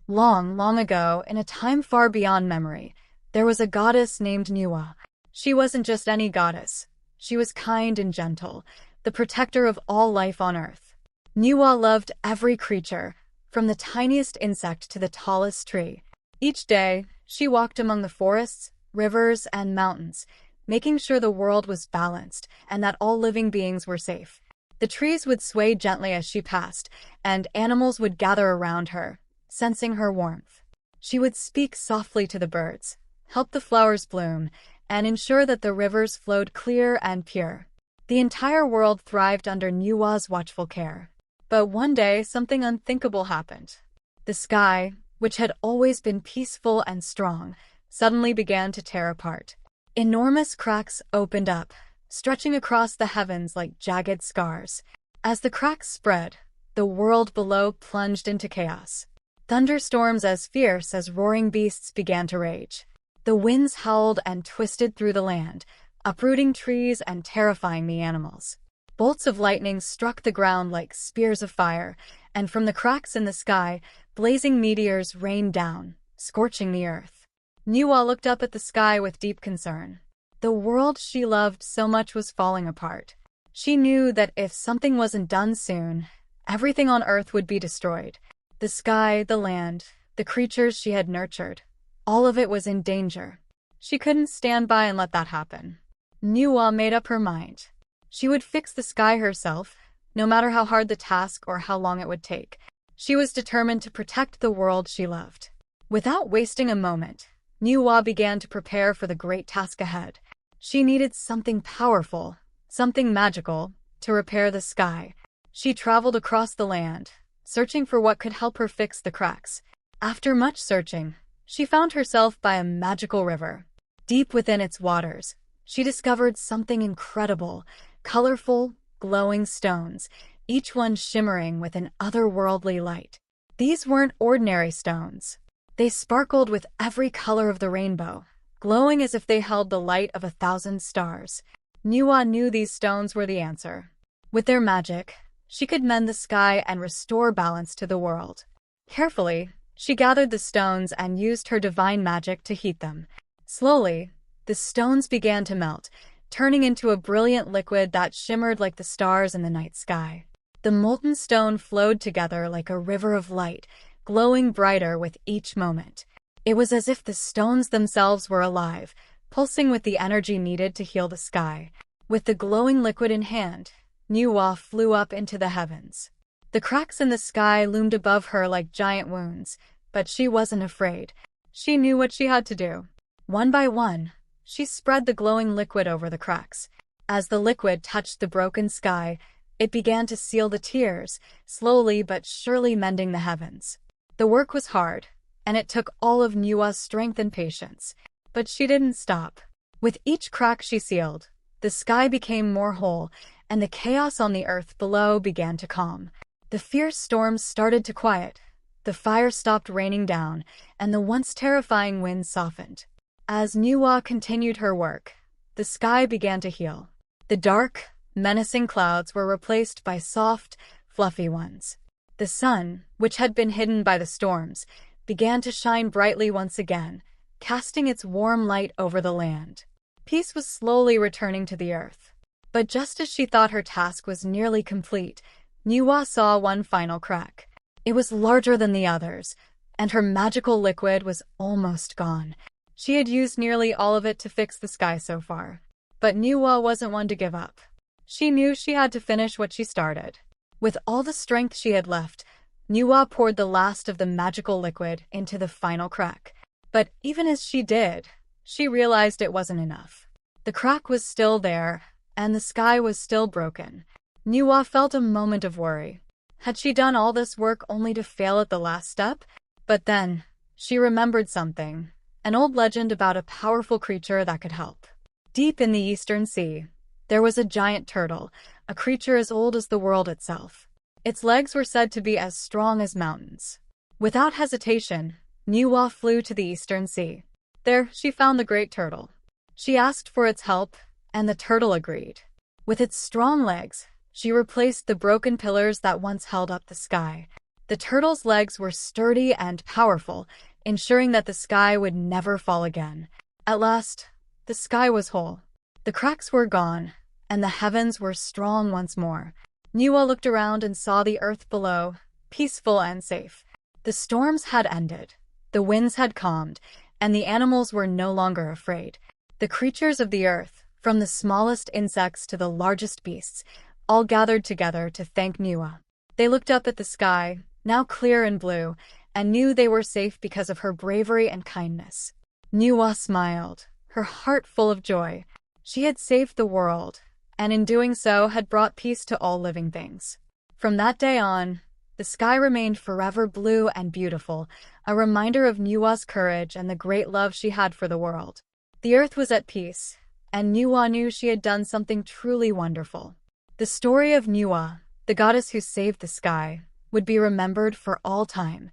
Long, long ago, in a time far beyond memory, there was a goddess named Nüwa. She wasn't just any goddess. She was kind and gentle, the protector of all life on earth. Nüwa loved every creature, from the tiniest insect to the tallest tree. Each day, she walked among the forests, rivers, and mountains, making sure the world was balanced and that all living beings were safe. The trees would sway gently as she passed, and animals would gather around her, sensing her warmth. She would speak softly to the birds, help the flowers bloom, and ensure that the rivers flowed clear and pure. The entire world thrived under Nüwa's watchful care. But one day, something unthinkable happened. The sky, which had always been peaceful and strong, suddenly began to tear apart. Enormous cracks opened up, stretching across the heavens like jagged scars. As the cracks spread, the world below plunged into chaos. Thunderstorms as fierce as roaring beasts began to rage. The winds howled and twisted through the land, uprooting trees and terrifying the animals. Bolts of lightning struck the ground like spears of fire, and from the cracks in the sky, blazing meteors rained down, scorching the earth. Nüwa looked up at the sky with deep concern. The world she loved so much was falling apart. She knew that if something wasn't done soon, everything on earth would be destroyed. The sky, the land, the creatures she had nurtured, all of it was in danger. She couldn't stand by and let that happen. Nüwa made up her mind. She would fix the sky herself, no matter how hard the task or how long it would take. She was determined to protect the world she loved. Without wasting a moment, Nüwa began to prepare for the great task ahead. She needed something powerful, something magical, to repair the sky. She traveled across the land, searching for what could help her fix the cracks. After much searching, she found herself by a magical river. Deep within its waters, she discovered something incredible: colorful, glowing stones, each one shimmering with an otherworldly light. These weren't ordinary stones. They sparkled with every color of the rainbow, glowing as if they held the light of 1,000 stars. Nüwa knew these stones were the answer. With their magic, she could mend the sky and restore balance to the world. Carefully, she gathered the stones and used her divine magic to heat them. Slowly, the stones began to melt, turning into a brilliant liquid that shimmered like the stars in the night sky. The molten stone flowed together like a river of light, glowing brighter with each moment. It was as if the stones themselves were alive, pulsing with the energy needed to heal the sky. With the glowing liquid in hand, Nüwa flew up into the heavens. The cracks in the sky loomed above her like giant wounds, but she wasn't afraid. She knew what she had to do. One by one, she spread the glowing liquid over the cracks. As the liquid touched the broken sky, it began to seal the tears, slowly but surely mending the heavens. The work was hard, and it took all of Nüwa's strength and patience. But she didn't stop. With each crack she sealed, the sky became more whole, and the chaos on the earth below began to calm. The fierce storms started to quiet. The fire stopped raining down, and the once terrifying winds softened. As Nüwa continued her work, the sky began to heal. The dark, menacing clouds were replaced by soft, fluffy ones. The sun, which had been hidden by the storms, began to shine brightly once again, casting its warm light over the land. Peace was slowly returning to the earth. But just as she thought her task was nearly complete, Nüwa saw one final crack. It was larger than the others, and her magical liquid was almost gone. She had used nearly all of it to fix the sky so far. But Nüwa wasn't one to give up. She knew she had to finish what she started. With all the strength she had left, Nüwa poured the last of the magical liquid into the final crack. But even as she did, she realized it wasn't enough. The crack was still there, and the sky was still broken. Nüwa felt a moment of worry. Had she done all this work only to fail at the last step? But then, she remembered something, an old legend about a powerful creature that could help. Deep in the Eastern Sea, there was a giant turtle, a creature as old as the world itself. Its legs were said to be as strong as mountains. Without hesitation, Nüwa flew to the Eastern Sea. There, she found the great turtle. She asked for its help, and the turtle agreed. With its strong legs, she replaced the broken pillars that once held up the sky. The turtle's legs were sturdy and powerful, ensuring that the sky would never fall again. At last, the sky was whole. The cracks were gone, and the heavens were strong once more. Nüwa looked around and saw the earth below, peaceful and safe. The storms had ended, the winds had calmed, and the animals were no longer afraid. The creatures of the earth, from the smallest insects to the largest beasts, all gathered together to thank Nüwa. They looked up at the sky, now clear and blue, and knew they were safe because of her bravery and kindness. Nüwa smiled, her heart full of joy. She had saved the world, and in doing so had brought peace to all living things. From that day on, the sky remained forever blue and beautiful, a reminder of Nüwa's courage and the great love she had for the world. The earth was at peace, and Nüwa knew she had done something truly wonderful. The story of Nüwa, the goddess who saved the sky, would be remembered for all time,